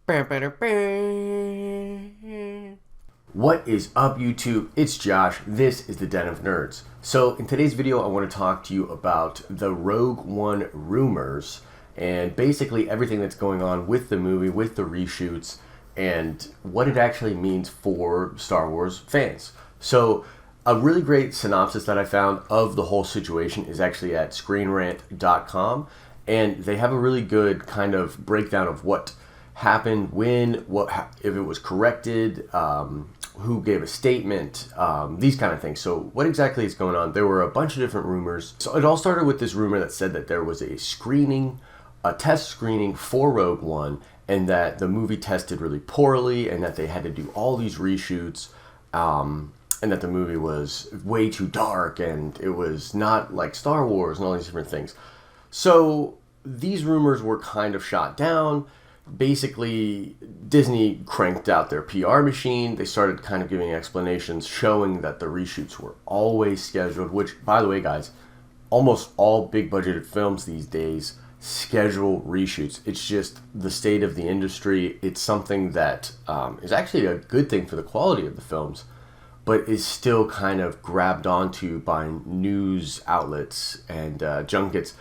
What is up, YouTube? It's Josh. This is the Den of Nerds. So in today's video, I want to talk to you about the Rogue One rumors and basically everything that's going on with the movie, with the reshoots, and what it actually means for Star Wars fans. So a really great synopsis that I found of the whole situation is actually at screenrant.com, and they have a really good kind of breakdown of what happened, when, if it was corrected, who gave a statement, these kind of things. So what exactly is going on? There were a bunch of different rumors. So it all started with this rumor that said that there was a test screening for Rogue One, and that the movie tested really poorly, and that they had to do all these reshoots, and that the movie was way too dark, and it was not like Star Wars, and all these different things. So these rumors were kind of shot down. Basically, Disney cranked out their PR machine. They started kind of giving explanations showing that the reshoots were always scheduled, which, by the way, guys, almost all big budgeted films these days schedule reshoots. It's just the state of the industry. It's something that is actually a good thing for the quality of the films, but is still kind of grabbed onto by news outlets and junkets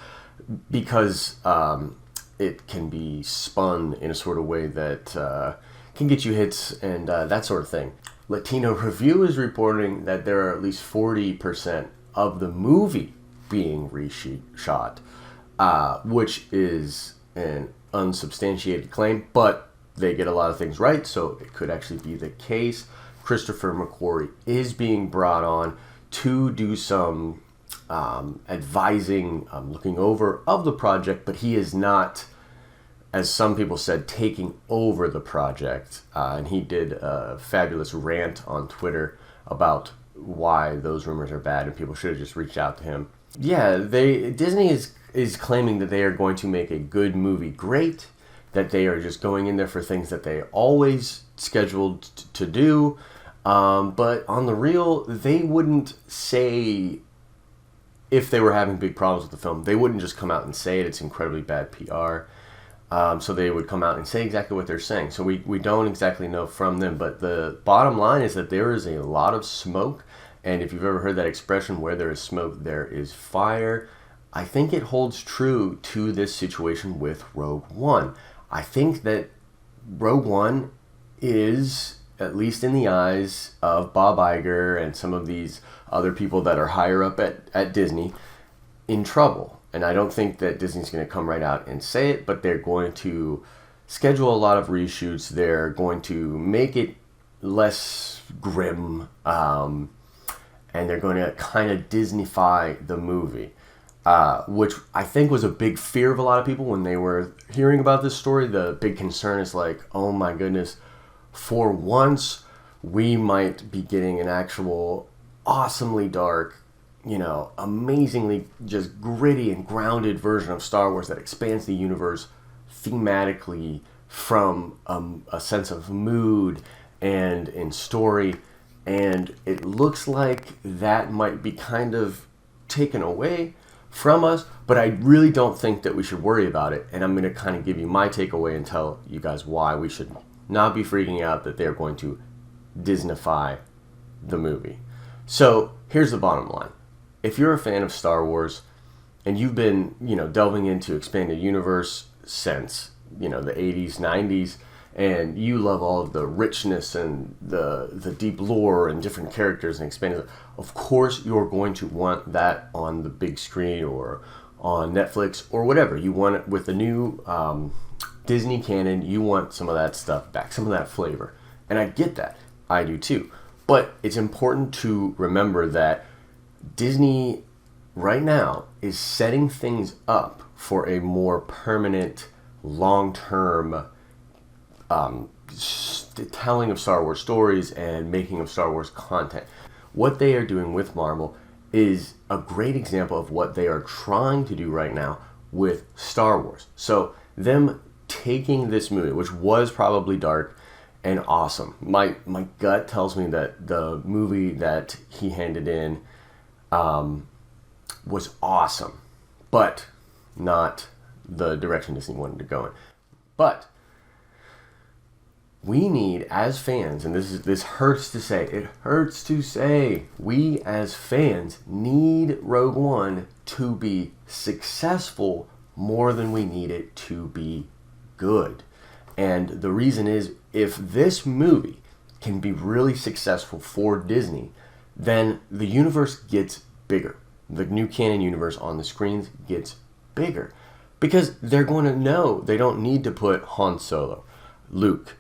because it can be spun in a sort of way that can get you hits and that sort of thing. Latino Review is reporting that there are at least 40% of the movie being reshot, which is an unsubstantiated claim, but they get a lot of things right, so it could actually be the case. Christopher McQuarrie is being brought on to do some advising, looking over of the project, but he is not, as some people said, taking over the project. And he did a fabulous rant on Twitter about why those rumors are bad and people should have just reached out to him. Yeah, Disney is claiming that they are going to make a good movie great, that they are just going in there for things that they always scheduled to do. But on the real, they wouldn't say, if they were having big problems with the film, they wouldn't just come out and say it. It's incredibly bad PR. So they would come out and say exactly what they're saying. So we don't exactly know from them. But the bottom line is that there is a lot of smoke. And if you've ever heard that expression, where there is smoke, there is fire, I think it holds true to this situation with Rogue One. I think that Rogue One is, at least in the eyes of Bob Iger and some of these other people that are higher up at Disney, in trouble. And I don't think that Disney's going to come right out and say it, but they're going to schedule a lot of reshoots. They're going to make it less grim, and they're going to kind of Disney-fy the movie, which I think was a big fear of a lot of people when they were hearing about this story. The big concern is like, oh my goodness, for once we might be getting an actual awesomely dark, amazingly just gritty and grounded version of Star Wars that expands the universe thematically from a sense of mood and in story. And it looks like that might be kind of taken away from us, but I really don't think that we should worry about it. And I'm going to kind of give you my takeaway and tell you guys why we should not be freaking out that they're going to Disney-fy the movie. So here's the bottom line. If you're a fan of Star Wars and you've been, delving into expanded universe since, the 80s, 90s, and you love all of the richness and the deep lore and different characters and expanded, of course you're going to want that on the big screen or on Netflix or whatever. You want it with the new Disney canon. You want some of that stuff back, some of that flavor. And I get that. I do too. But it's important to remember that Disney right now is setting things up for a more permanent, long-term telling of Star Wars stories and making of Star Wars content. What they are doing with Marvel is a great example of what they are trying to do right now with Star Wars. So them taking this movie, which was probably dark and awesome. My gut tells me that the movie that he handed in was awesome, but not the direction Disney wanted to go in. But we need, as fans, and this hurts to say, it hurts to say, we as fans need Rogue One to be successful more than we need it to be good. And the reason is, if this movie can be really successful for Disney, then the universe gets bigger. The new canon universe on the screens gets bigger. Because they're going to know they don't need to put Han Solo, Luke,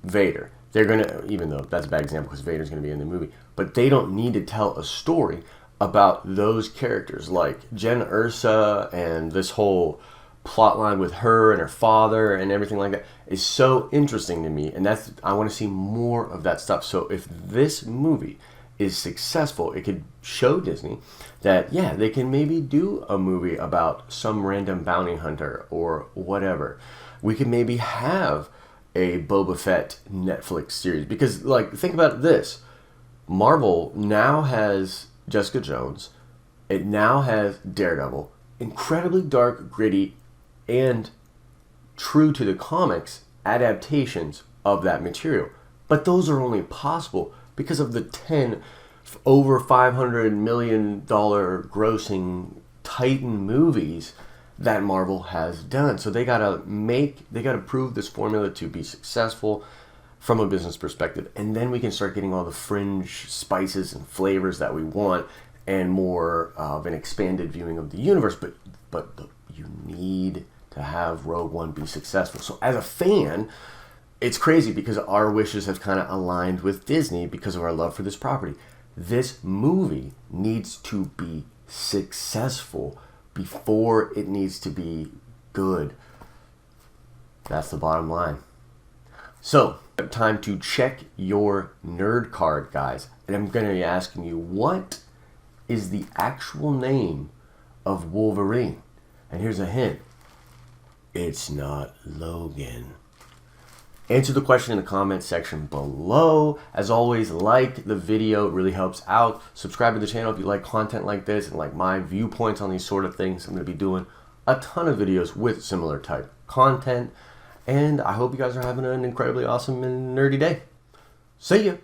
Vader. They're going to, even though that's a bad example because Vader's going to be in the movie, but they don't need to tell a story about those characters like Jen Erso, and this whole plot line with her and her father and everything like that is so interesting to me, and I want to see more of that stuff. So if this movie is successful, it could show Disney that, yeah, they can maybe do a movie about some random bounty hunter or whatever. We could maybe have a Boba Fett Netflix series, because, like, think about this. Marvel now has Jessica Jones. It now has Daredevil. Incredibly dark, gritty, and true to the comics adaptations of that material. But those are only possible because of the 10 over $500 million grossing Titan movies that Marvel has done. So they gotta prove this formula to be successful from a business perspective, and then we can start getting all the fringe spices and flavors that we want, and more of an expanded viewing of the universe. But you need to have Rogue One be successful. So as a fan, it's crazy because our wishes have kind of aligned with Disney because of our love for this property. This movie needs to be successful before it needs to be good. That's the bottom line. So, time to check your nerd card, guys. And I'm going to be asking you, what is the actual name of Wolverine? And here's a hint. It's not Logan. Answer the question in the comment section below. As always, like the video. It really helps out. Subscribe to the channel if you like content like this and like my viewpoints on these sort of things. I'm going to be doing a ton of videos with similar type content. And I hope you guys are having an incredibly awesome and nerdy day. See ya.